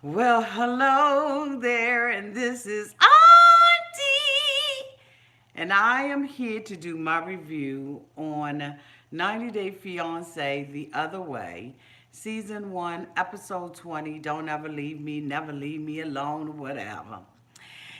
Well, hello there, and this is Auntie. And I am here to do my review on 90 Day Fiance The Other Way, Season 1, Episode 20. Don't ever never leave me alone, whatever.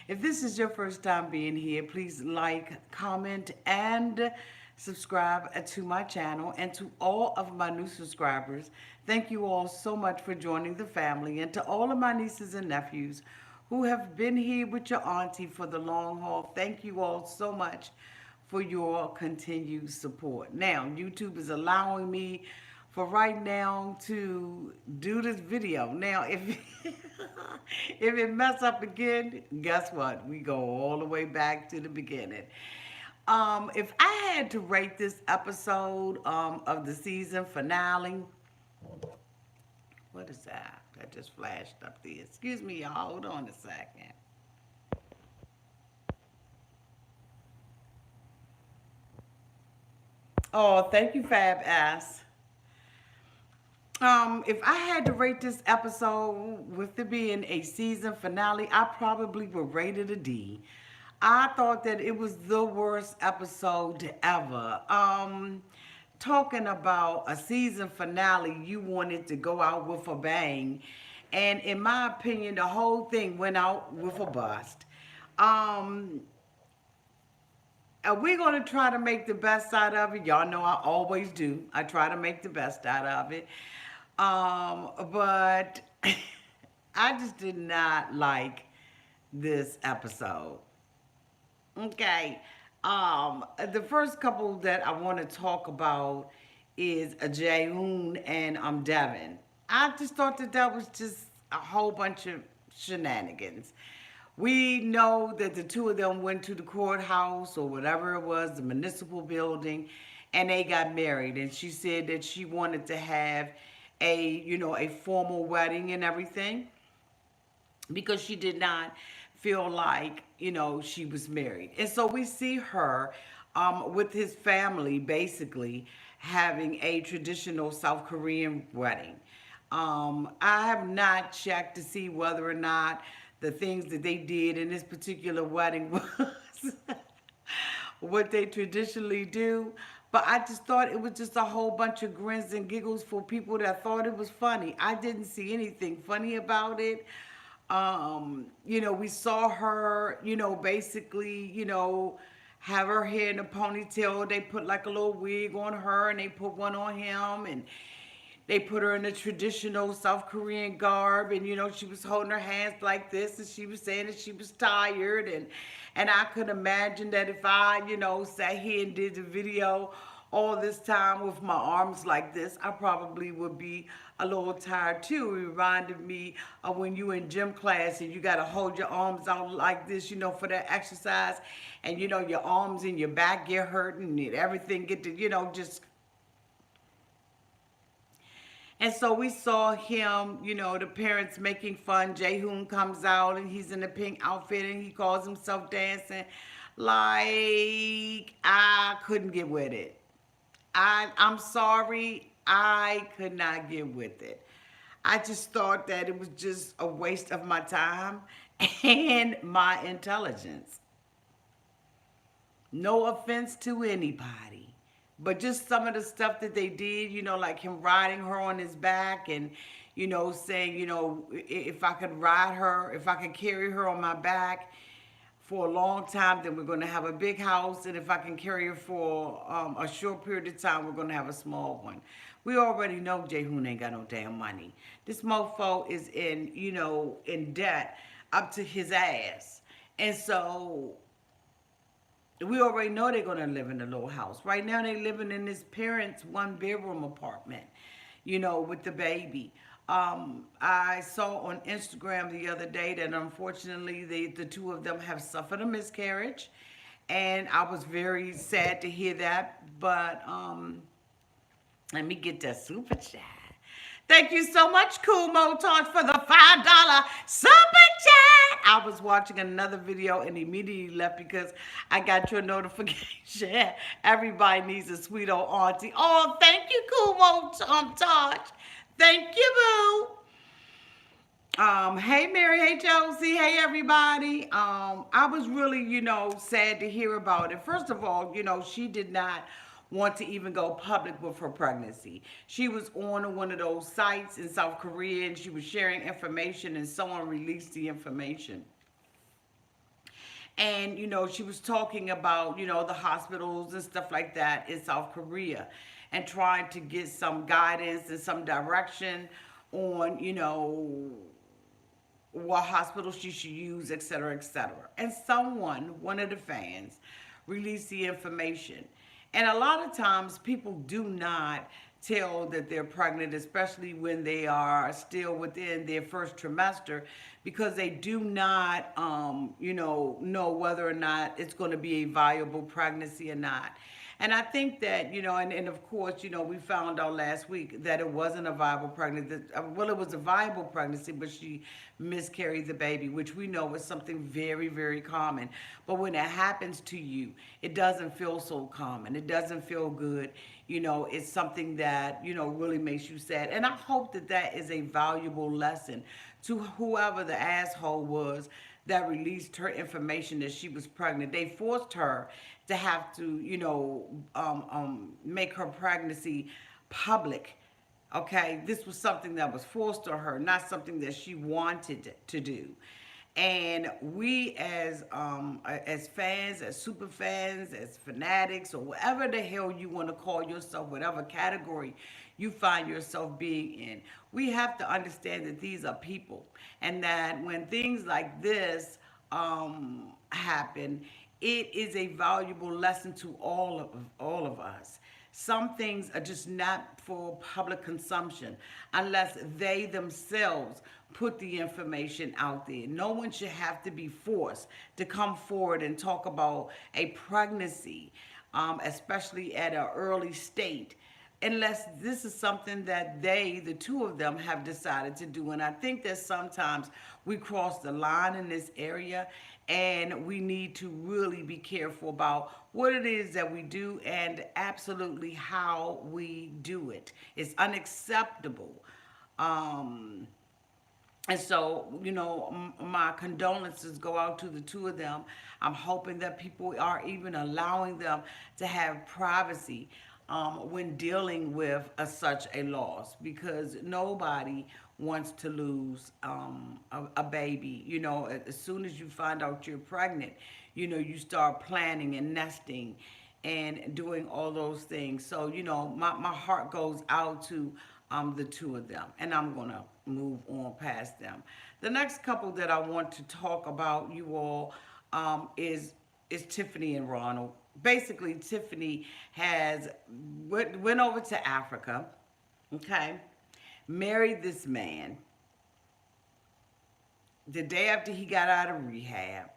If this is your first time being here, please like, comment, and subscribe to my channel. And to all of my new subscribers, thank you all so much for joining the family. And to all of my nieces and nephews who have been here with your auntie for the long haul, thank you all so much for your continued support. Now, YouTube is allowing me for right now to do this video. Now, if if it mess up again, guess what? We go all the way back to the beginning. If I had to rate this episode of the season finale, what is that? That just flashed up there. Excuse me, y'all. Hold on a second. Oh, thank you, Fab Ass. If I had to rate this episode with it being a season finale, I probably would rate it a D. I thought that it was the worst episode ever. Talking about a season finale, you wanted to go out with a bang, and in my opinion, the whole thing went out with a bust. Um, we're going to try to make the best out of it. Y'all know I always do. I try to make the best out of it. But I just did not like this episode. Okay. The first couple that I want to talk about is Jaehoon and Devin. I just thought that that was just a whole bunch of shenanigans. We know that the two of them went to the courthouse or whatever it was, the municipal building, and they got married. And she said that she wanted to have a formal wedding and everything because she did not feel like she was married. And so we see her with his family basically having a traditional South Korean wedding. I have not checked to see whether or not the things that they did in this particular wedding was what they traditionally do. But I just thought it was just a whole bunch of grins and giggles for people that thought it was funny. I didn't see anything funny about it. We saw her, basically, have her hair in a ponytail. They put like a little wig on her and they put one on him, and they put her in a traditional South Korean garb, and she was holding her hands like this, and she was saying that she was tired, and I could imagine that if I, sat here and did the video all this time with my arms like this, I probably would be a little tired too. It reminded me of when you in gym class and you got to hold your arms out like this, for that exercise, and your arms and your back get hurting and everything get to, just. And so we saw him, the parents making fun. Jaehoon comes out and he's in a pink outfit and he calls himself dancing. Like, I couldn't get with it. I'm sorry, I could not get with it. I just thought that it was just a waste of my time and my intelligence. No offense to anybody, but just some of the stuff that they did, like him riding her on his back and, saying, if I could ride her, if I could carry her on my back for a long time, then we're going to have a big house. And if I can carry her for a short period of time, we're going to have a small one. We already know Jaehoon ain't got no damn money. This mofo is in debt up to his ass. And so we already know they're gonna live in a little house. Right now they living in his parents' one-bedroom apartment, with the baby. I saw on Instagram the other day that unfortunately the two of them have suffered a miscarriage, and I was very sad to hear that. But let me get that super chat. Thank you so much, Cool Motard, for the $5 super chat. I was watching another video and immediately left because I got your notification. Everybody needs a sweet old auntie. Oh, thank you, Cool Motard. Thank you, boo. Hey Mary, hey Josie, hey everybody. I was really, sad to hear about it. First of all, she did not want to even go public with her pregnancy. She was on one of those sites in South Korea and she was sharing information and someone released the information. And, she was talking about, the hospitals and stuff like that in South Korea and trying to get some guidance and some direction on, what hospital she should use, et cetera, et cetera. And someone, one of the fans, released the information. And a lot of times people do not tell that they're pregnant, especially when they are still within their first trimester, because they do not, know whether or not it's going to be a viable pregnancy or not. And I think that, and of course, we found out last week that it wasn't a viable pregnancy. Well, it was a viable pregnancy, but she miscarried the baby, which we know is something very, very common. But when it happens to you, it doesn't feel so common. It doesn't feel good. It's something that, really makes you sad. And I hope that that is a valuable lesson to whoever the asshole was that released her information that she was pregnant. They forced her to have to, make her pregnancy public. Okay, this was something that was forced on her, not something that she wanted to do. And we as fans, as super fans, as fanatics, or whatever the hell you want to call yourself, whatever category you find yourself being in, we have to understand that these are people, and that when things like this happen, it is a valuable lesson to all of us. Some things are just not for public consumption unless they themselves put the information out there. No one should have to be forced to come forward and talk about a pregnancy, especially at an early state, unless this is something that the two of them, have decided to do. And I think that sometimes we cross the line in this area, and we need to really be careful about what it is that we do and absolutely how we do it. It's unacceptable. Um, and so, my condolences go out to the two of them. I'm hoping that people are even allowing them to have privacy when dealing with such a loss, because nobody wants to lose a baby. As soon as you find out you're pregnant, you start planning and nesting and doing all those things. So, my heart goes out to the two of them, and I'm going to move on past them. The next couple that I want to talk about, you all, is Tiffany and Ronald. Basically, Tiffany went over to Africa, okay, married this man the day after he got out of rehab,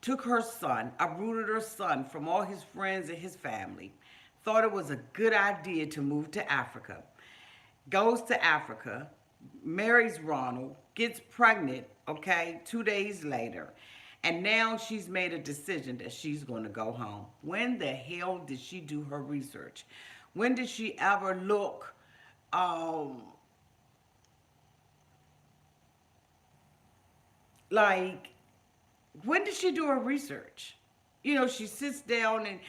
took her son, uprooted her son from all his friends and his family, thought it was a good idea to move to Africa, goes to Africa, marries Ronald, gets pregnant, okay, 2 days later. And now she's made a decision that she's going to go home. When the hell did she do her research? When did she ever look um, like, when did she do her research? She sits down and,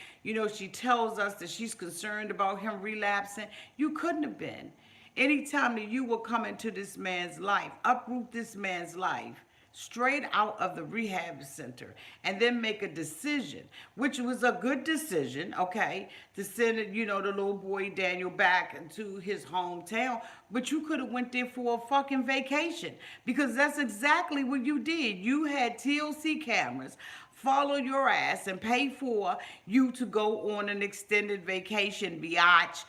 she tells us that she's concerned about him relapsing. You couldn't have been. Anytime that you will come into this man's life, uproot this man's life straight out of the rehab center, and then make a decision, which was a good decision, okay, to send, the little boy Daniel back to his hometown. But you could have went there for a fucking vacation, because that's exactly what you did. You had TLC cameras follow your ass and pay for you to go on an extended vacation, biatch.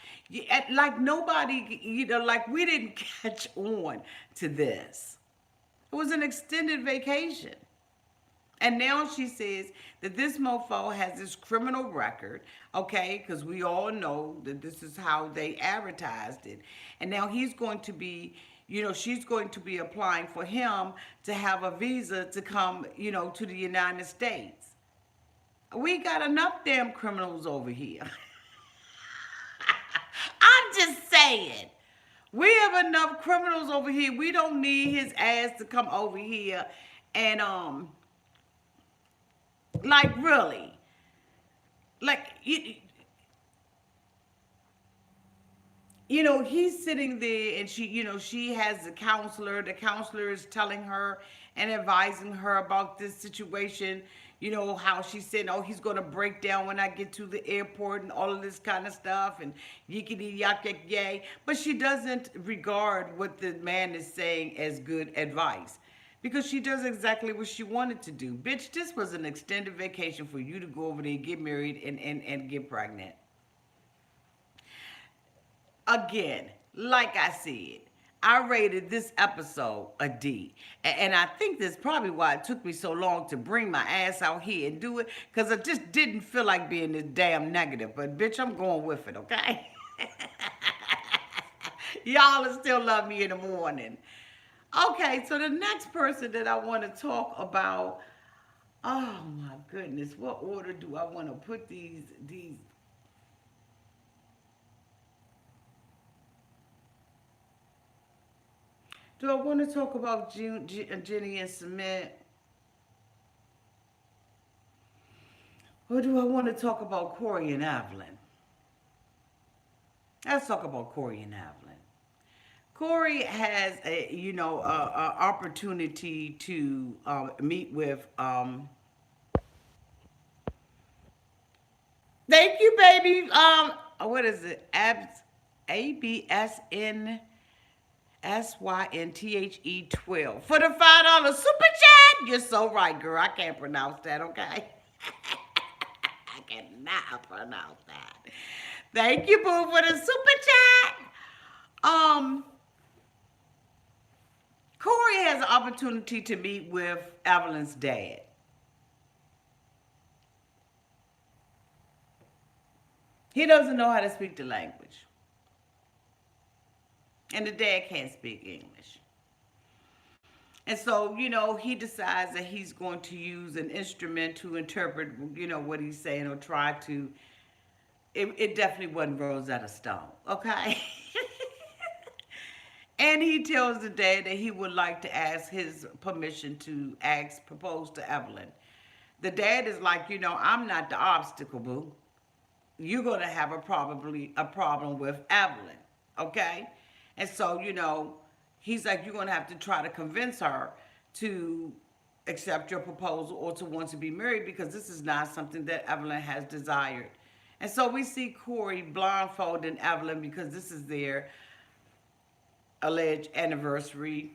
Like nobody, like we didn't catch on to this. It was an extended vacation. And now she says that this mofo has this criminal record, okay, because we all know that this is how they advertised it. And now he's going to be, she's going to be applying for him to have a visa to come, to the United States. We got enough damn criminals over here. I'm just saying. We have enough criminals over here. We don't need his ass to come over here and like really. Like he's sitting there and she has the counselor is telling her and advising her about this situation, how she said, oh, he's going to break down when I get to the airport and all of this kind of stuff and yickety yak yak yay, but she doesn't regard what the man is saying as good advice because she does exactly what she wanted to do. Bitch, this was an extended vacation for you to go over there and get married and get pregnant. Again, like I said, I rated this episode a D. And I think that's probably why it took me so long to bring my ass out here and do it, because I just didn't feel like being this damn negative. But bitch, I'm going with it, okay? Y'all will still love me in the morning. Okay, so the next person that I want to talk about, oh my goodness, what order do I want to put these Do I want to talk about Jenny and Cement? Or do I want to talk about Corey and Evelyn? Let's talk about Corey and Evelyn. Corey has a opportunity to meet with. Thank you, baby. What is it? ABSN. SYNTHE12 for the $5 super chat. You're so right, girl. I can't pronounce that, okay? I cannot pronounce that. Thank you, boo, for the super chat. Corey has an opportunity to meet with Evelyn's dad. He doesn't know how to speak the language. And the dad can't speak English. And so, he decides that he's going to use an instrument to interpret, what he's saying or try to. It definitely wasn't Rosetta Stone, okay? And he tells the dad that he would like to ask his permission to propose to Evelyn. The dad is like, I'm not the obstacle, boo. You're going to have probably a problem with Evelyn, okay? And so, he's like, you're going to have to try to convince her to accept your proposal or to want to be married because this is not something that Evelyn has desired. And so we see Corey blindfolding Evelyn because this is their alleged anniversary.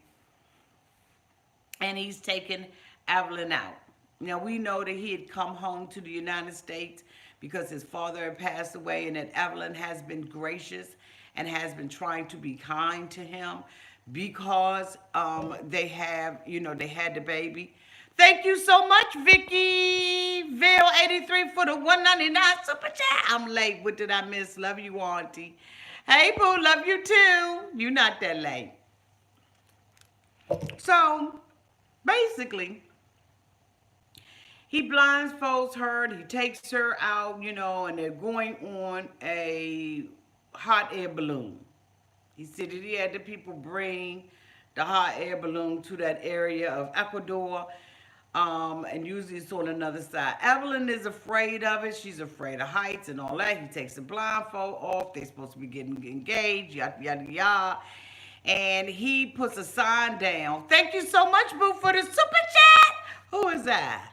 And he's taking Evelyn out. Now, we know that he had come home to the United States because his father had passed away and that Evelyn has been gracious and has been trying to be kind to him because they had the baby. Thank you so much, Vicky Ville83 for the $1.99 super chat. I'm late. What did I miss? Love you, Auntie. Hey, boo, love you too. You're not that late. So, basically, he blindfolds her and he takes her out, and they're going on a hot air balloon. He said that he had the people bring the hot air balloon to that area of Ecuador, and usually it's on another side. Evelyn is afraid of it. She's afraid of heights and all that. He takes the blindfold off. They're supposed to be getting engaged, yada, yada, yada. And he puts a sign down. Thank you so much, boo, for the super chat. Who is that?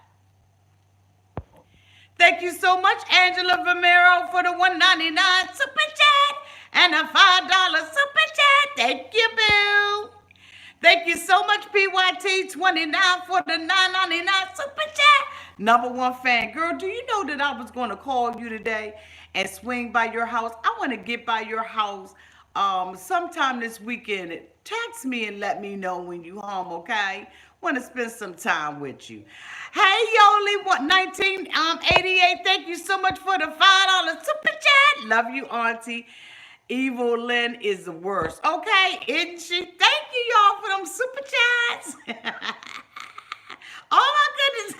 Thank you so much, Angela Vimero, for the $1.99 super chat and a $5 super chat. Thank you, boo. Thank you so much, PYT29 for the $9.99 super chat. Number one fan. Girl, do you know that I was going to call you today and swing by your house? I want to get by your house sometime this weekend. Text me and let me know when you home, okay? Want to spend some time with you. Hey, Yoli, 1988. Thank you so much for the $5 super chat. Love you, Auntie. Evil Lynn is the worst. Okay, isn't she? Thank you, y'all, for them super chats. Oh, my goodness.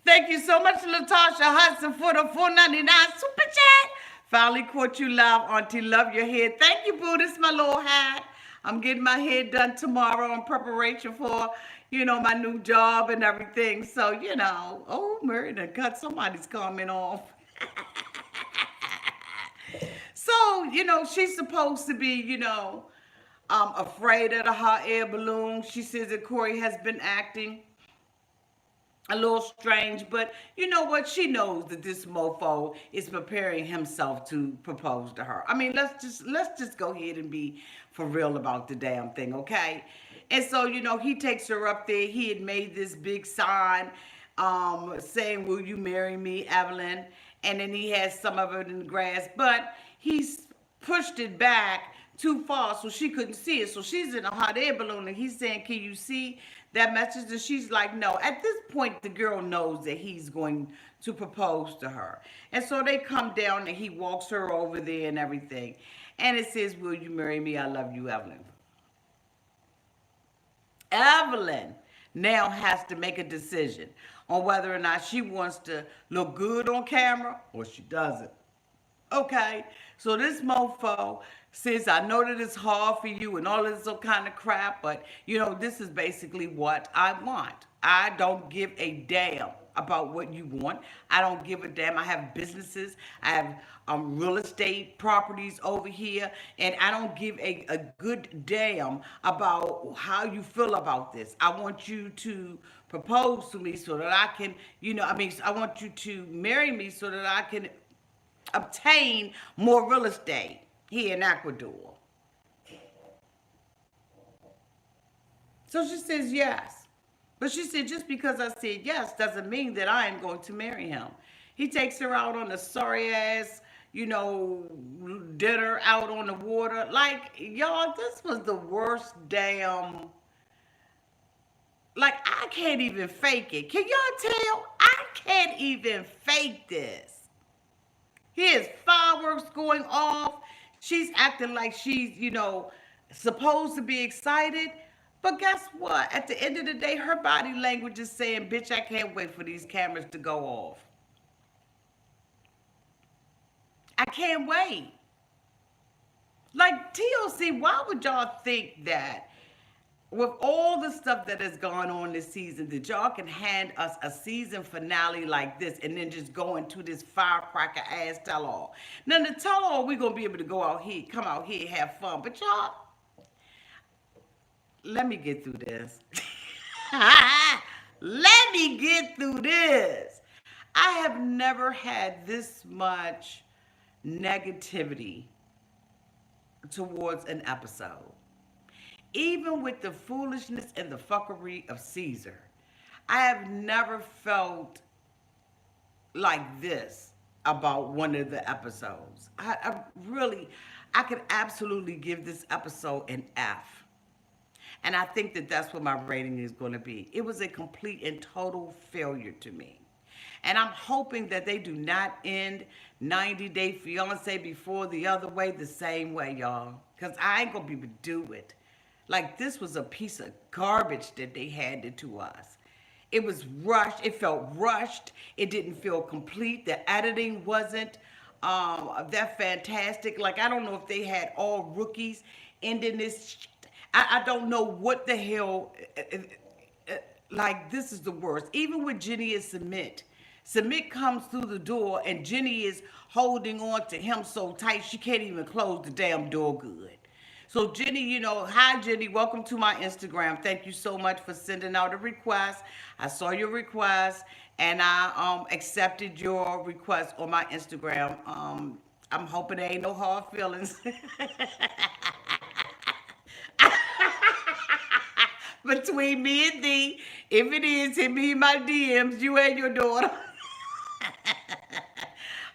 Thank you so much, Latasha Hudson, for the $4.99 super chat. Finally caught you live, Auntie. Love your hair. Thank you, boo. This is my little hat. I'm getting my hair done tomorrow in preparation for, my new job and everything. So, oh, Mary done cut somebody's comment off. So, she's supposed to be, afraid of the hot air balloon. She says that Corey has been acting a little strange, but you know what? She knows that this mofo is preparing himself to propose to her. I mean, let's just go ahead and be for real about the damn thing, okay? And so, he takes her up there. He had made this big sign saying, "Will you marry me, Evelyn?" And then he has some of it in the grass, but he's pushed it back too far so she couldn't see it. So she's in a hot air balloon and he's saying, "Can you see that message?" And she's like, "No." At this point, the girl knows that he's going to propose to her. And so they come down and he walks her over there and everything. And it says, "Will you marry me? I love you, Evelyn." Evelyn now has to make a decision on whether or not she wants to look good on camera or she doesn't. Okay, so this mofo says, "I know that it's hard for you and all this kind of crap, but this is basically what I want. I don't give a damn about what you want. I don't give a damn. I have businesses. I have real estate properties over here, and I don't give a good damn about how you feel about this. I want you to propose to me so that I can, I want you to marry me so that I can obtain more real estate here in Ecuador." So she says yes. But she said, just because I said yes doesn't mean that I am going to marry him. He takes her out on a sorry ass, dinner out on the water. Like, y'all, this was the worst damn. Like, I can't even fake it. Can y'all tell? I can't even fake this. Here's fireworks going off. She's acting like she's, supposed to be excited. But guess what? At the end of the day, her body language is saying, "Bitch, I can't wait for these cameras to go off. I can't wait." Like, TLC, why would y'all think that with all the stuff that has gone on this season, that y'all can hand us a season finale like this and then just go into this firecracker ass tell all? Now, the tell all, we're going to be able to go out here, come out here, have fun. But y'all, let me get through this. Let me get through this. I have never had this much negativity towards an episode. Even with the foolishness and the fuckery of Caesar, I have never felt like this about one of the episodes. I could absolutely give this episode an F. And I think that that's what my rating is going to be. It was a complete and total failure to me. And I'm hoping that they do not end 90 Day Fiance before the other way the same way, y'all. Because I ain't going to be able to do it. Like, this was a piece of garbage that they handed to us. It was rushed. It felt rushed. It didn't feel complete. The editing wasn't that fantastic. Like, I don't know if they had all rookies ending this. I don't know what the hell. Like, this is the worst. Even with Jenny and Submit. Submit comes through the door and Jenny is holding on to him so tight she can't even close the damn door good. So Jenny, hi Jenny, welcome to my Instagram. Thank you so much for sending out a request. I saw your request and I accepted your request on my Instagram. I'm hoping there ain't no hard feelings. Between me and thee, if it is, hit me in my DMs, you and your daughter.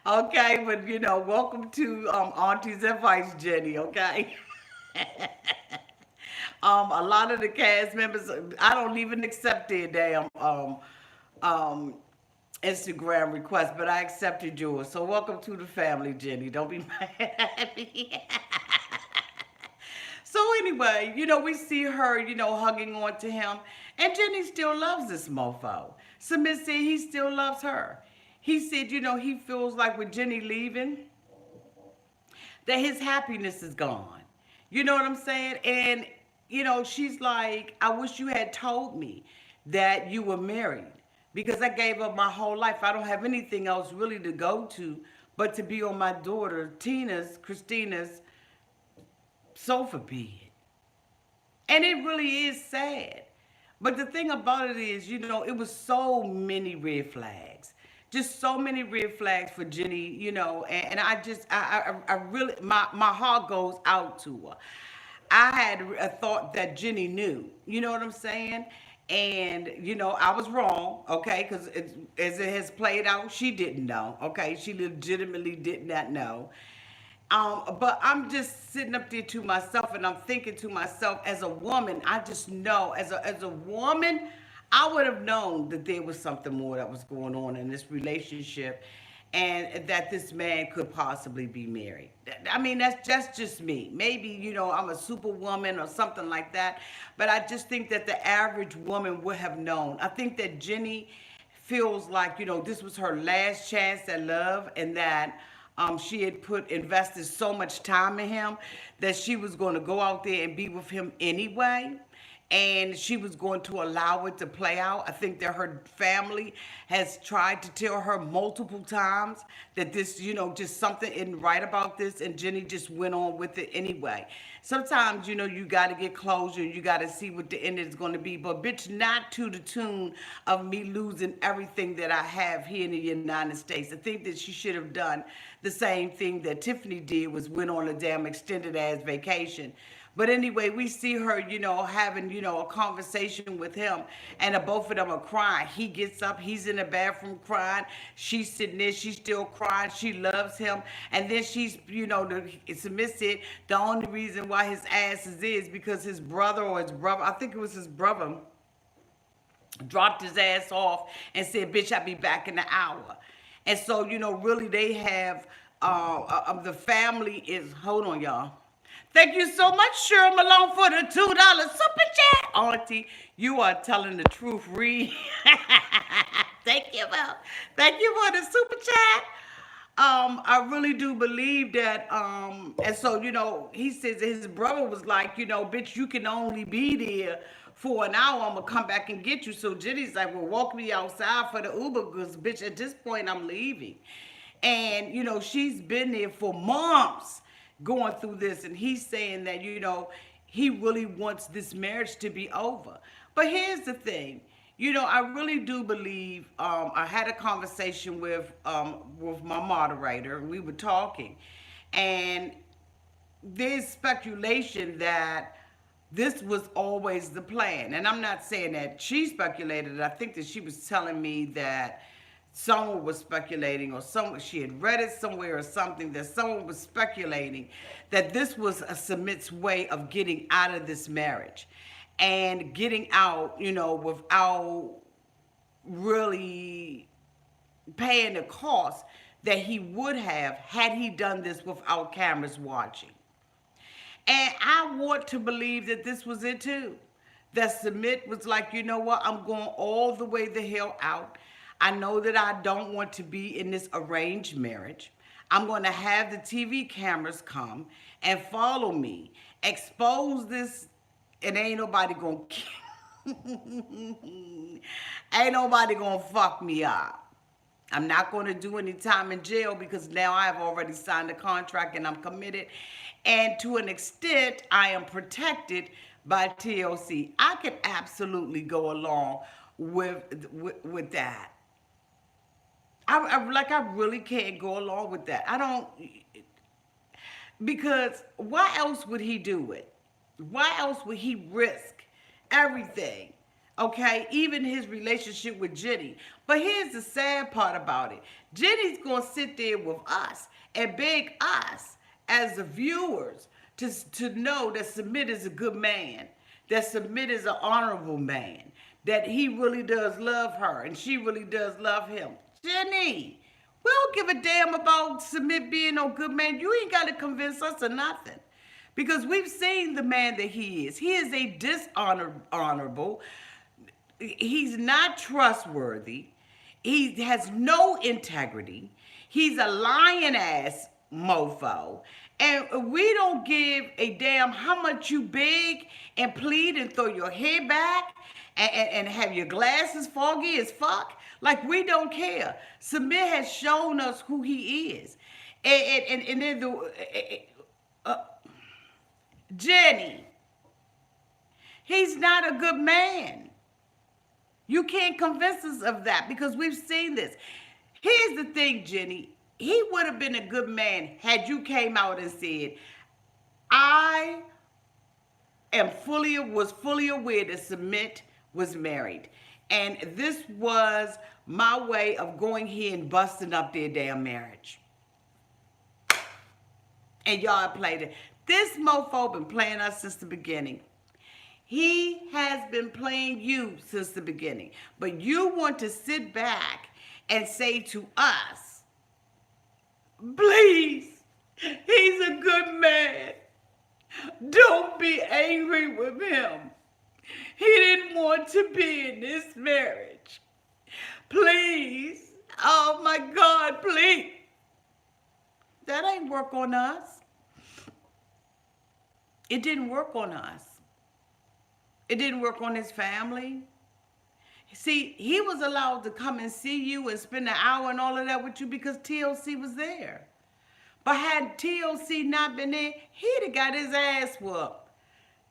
Okay, but welcome to Auntie's Advice, Jenny, okay? A lot of the cast members, I don't even accept their damn Instagram request, but I accepted yours. So welcome to the family, Jenny. Don't be mad at me. So anyway, we see her, hugging on to him. And Jenny still loves this mofo. Submit said he still loves her. He said, he feels like with Jenny leaving, that his happiness is gone. You know what I'm saying? And, she's like, I wish you had told me that you were married because I gave up my whole life. I don't have anything else really to go to but to be on my daughter, Christina's sofa bed. And it really is sad. But the thing about it is, it was so many red flags. Just so many red flags for Jenny, and I just, I really, my heart goes out to her. I had a thought that Jenny knew, you know what I'm saying? And, I was wrong, okay? Because as it has played out, she didn't know, okay? She legitimately did not know. But I'm just sitting up there to myself and I'm thinking to myself, as a woman, I just know, as a woman, I would have known that there was something more that was going on in this relationship and that this man could possibly be married. I mean, that's just me. Maybe, I'm a superwoman or something like that. But I just think that the average woman would have known. I think that Jenny feels like, this was her last chance at love and that she had invested so much time in him that she was going to go out there and be with him anyway. And she was going to allow it to play out. I think that her family has tried to tell her multiple times that this, just something isn't right about this. And Jenny just went on with it anyway. Sometimes, you got to get closure. You got to see what the end is going to be. But, bitch, not to the tune of me losing everything that I have here in the United States. I think that she should have done the same thing that Tiffany did, was went on a damn extended ass vacation. But anyway, we see her, having, a conversation with him, and the both of them are crying. He gets up, he's in the bathroom crying. She's sitting there, she's still crying. She loves him. And then she's, submissive. The only reason why his ass is because his brother, I think it was his brother, dropped his ass off and said, bitch, I'll be back in an hour. And so, really they have, the family is, hold on, y'all. Thank you so much, Cheryl Malone, for the $2 super chat. Auntie, you are telling the truth, Reed. Thank you, Mel. Thank you for the super chat. I really do believe that, and so, he says his brother was like, bitch, you can only be there for an hour. I'm going to come back and get you. So Jenny's like, well, walk me outside for the Uber because, bitch, at this point, I'm leaving. And, she's been there for months going through this, and he's saying that, he really wants this marriage to be over. But here's the thing. I really do believe, I had a conversation with my moderator, and we were talking, and there's speculation that this was always the plan. And I'm not saying that she speculated. I think that she was telling me that someone was speculating, or she had read it somewhere or something, that someone was speculating that this was a Submit's way of getting out of this marriage and getting out, without really paying the cost that he would have had he done this without cameras watching. And I want to believe that this was it too. That Submit was like, you know what, I'm going all the way the hell out. I know that I don't want to be in this arranged marriage. I'm going to have the TV cameras come and follow me, expose this, and ain't nobody going to ain't nobody going to fuck me up. I'm not going to do any time in jail because now I have already signed a contract and I'm committed. And to an extent, I am protected by TLC. I can absolutely go along with that. I really can't go along with that. I don't, because why else would he do it? Why else would he risk everything? Okay, even his relationship with Jenny. But here's the sad part about it. Jenny's going to sit there with us and beg us as the viewers to know that Submit is a good man, that Submit is an honorable man, that he really does love her and she really does love him. Jenny, we don't give a damn about Submit being no good man. You ain't got to convince us of nothing. Because we've seen the man that he is. He is a dishonorable. He's not trustworthy. He has no integrity. He's a lying ass mofo. And we don't give a damn how much you beg and plead and throw your hair back and have your glasses foggy as fuck. Like, we don't care. Samir has shown us who he is. And then Jenny, he's not a good man. You can't convince us of that because we've seen this. Here's the thing, Jenny. He would have been a good man had you came out and said, I was fully aware that Submit was married. And this was my way of going here and busting up their damn marriage. And y'all played it. This mofo been playing us since the beginning. He has been playing you since the beginning. But you want to sit back and say to us, please, he's a good man. Don't be angry with him. He didn't want to be in this marriage. Please. Oh my God, please. That ain't work on us. It didn't work on us. It didn't work on his family. See, he was allowed to come and see you and spend an hour and all of that with you because TLC was there. But had TLC not been there, he'd have got his ass whooped.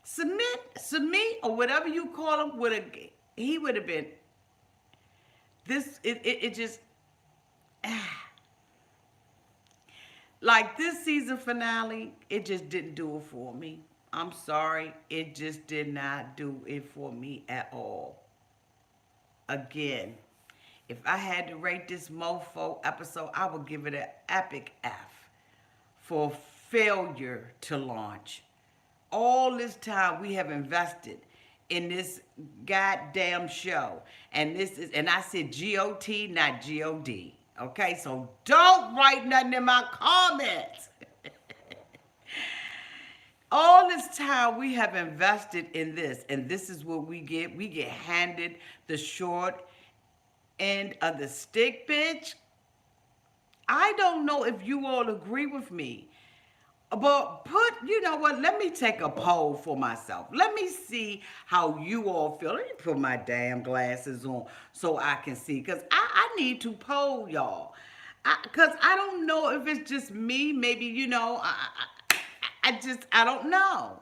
Submit, or whatever you call him, he would have been. It just, like this season finale, it just didn't do it for me. I'm sorry, it just did not do it for me at all. Again, if I had to rate this mofo episode, I would give it an epic F for failure to launch. All this time we have invested in this goddamn show. And I said GOT, not GOD. Okay, so don't write nothing in my comments. All this time we have invested in this, and this is what we get. We get handed the short end of the stick, bitch. I don't know if you all agree with me, but you know what? Let me take a poll for myself. Let me see how you all feel. Let me put my damn glasses on so I can see, because I need to poll y'all. Because I don't know if it's just me. Maybe, I don't know.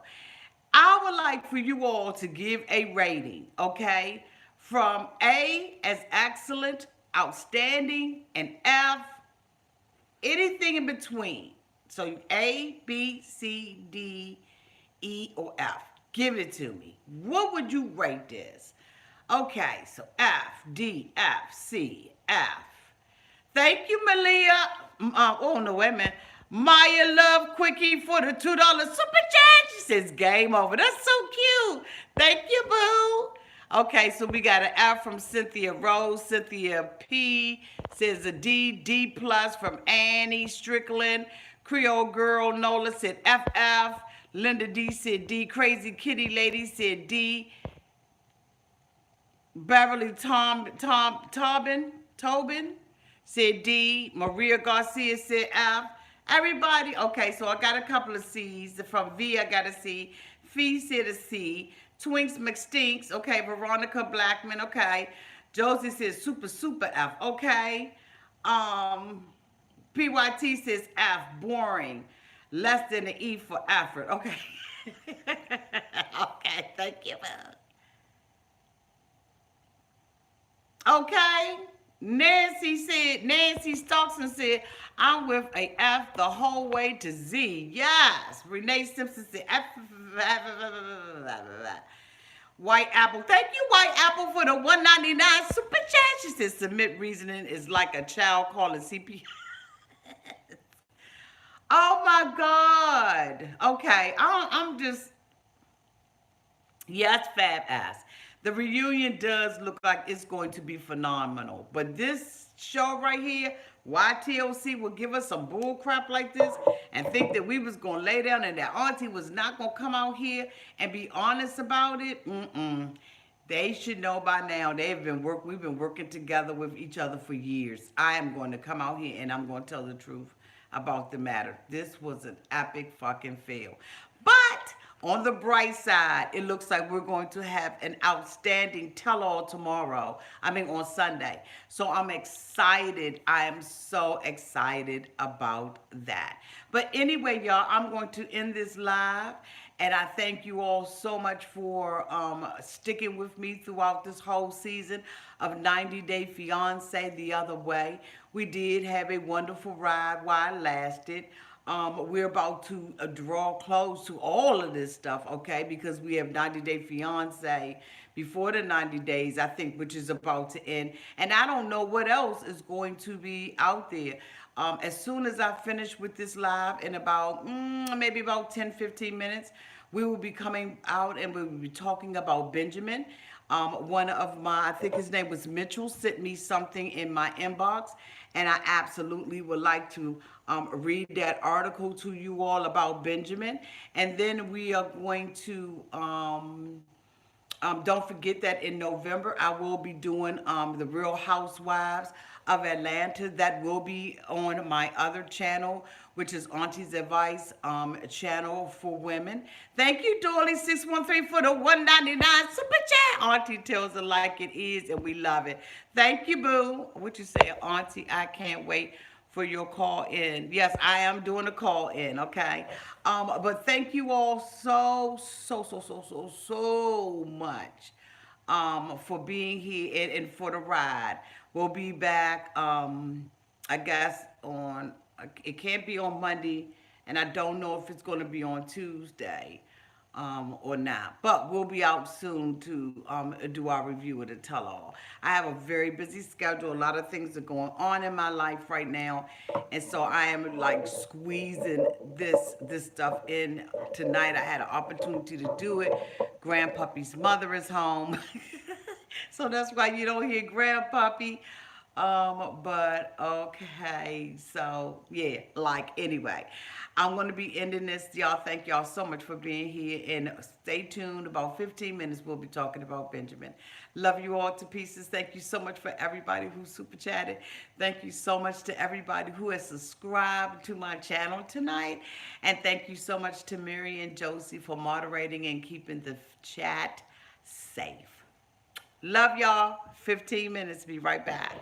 I would like for you all to give a rating, okay? From A as excellent, outstanding, and F, anything in between. So A, B, C, D, E, or F. Give it to me. What would you rate this? Okay, so F, D, F, C, F. Thank you, Malia. Oh, no, wait a minute. Maya Love Quickie for the $2 super chat. She says game over. That's so cute. Thank you, boo. Okay, so we got an F from Cynthia Rose. Cynthia P says a D plus from Annie Strickland. Creole Girl Nola said FF. Linda D said D. Crazy Kitty Lady said D. Beverly Tobin said D. Maria Garcia said F. Everybody, okay, so I got a couple of C's. From V, I got a C. Fee said a C. Twinks McStinks, okay. Veronica Blackman, okay. Josie says super F, okay. PYT says F, boring. Less than an E for effort, okay. Okay, thank you. Okay. Nancy Stockton said, I'm with a F the whole way to Z. Yes. Renee Simpson said F. White Apple. Thank you, White Apple, for the $1.99 super chat. She said, submit reasoning is like a child calling CPS. Oh my God. Okay. I'm just, yes, fab ass. The reunion does look like it's going to be phenomenal. But this show right here, why TLC will give us some bull crap like this and think that we was going to lay down and that auntie was not going to come out here and be honest about it. They should know by now. We've been working together with each other for years. I am going to come out here and I'm going to tell the truth about the matter. This was an epic fucking fail. But on the bright side, it looks like we're going to have an outstanding tell all tomorrow. I mean, on Sunday. So I'm excited. I am so excited about that. But anyway, y'all, I'm going to end this live. And I thank you all so much for sticking with me throughout this whole season of 90 Day Fiance the other way. We did have a wonderful ride while it lasted. We're about to draw close to all of this stuff, okay? Because we have 90 Day Fiance before the 90 days, I think, which is about to end. And I don't know what else is going to be out there. As soon as I finish with this live in about maybe about 10-15 minutes, we will be coming out and we will be talking about Benjamin. One of my, I think his name was Mitchell, sent me something in my inbox, and I absolutely would like to read that article to you all about Benjamin. And then we are going to don't forget that in November, I will be doing the Real Housewives of Atlanta. That will be on my other channel, which is Auntie's Advice channel for women. Thank you, Dorley613, for the 199 super chat. Auntie tells it like it is, and we love it. Thank you, boo. What you say, Auntie? I can't wait for your call in. Yes, I am doing a call in, okay? But thank you all so much for being here and for the ride. We'll be back, I guess, it can't be on Monday, and I don't know if it's going to be on Tuesday or not. But we'll be out soon to do our review of the tell-all. I have a very busy schedule. A lot of things are going on in my life right now, and so I am like squeezing this stuff in tonight. I had an opportunity to do it. Grandpuppy's mother is home, so that's why you don't hear Grandpuppy. But okay, so yeah, like anyway, I'm gonna be ending this. Y'all, thank y'all so much for being here, and stay tuned. About 15 minutes, we'll be talking about Benjamin. Love you all to pieces. Thank you so much for everybody who super chatted. Thank you so much to everybody who has subscribed to my channel tonight, and thank you so much to Mary and Josie for moderating and keeping the chat safe. Love y'all. 15 minutes. Be right back.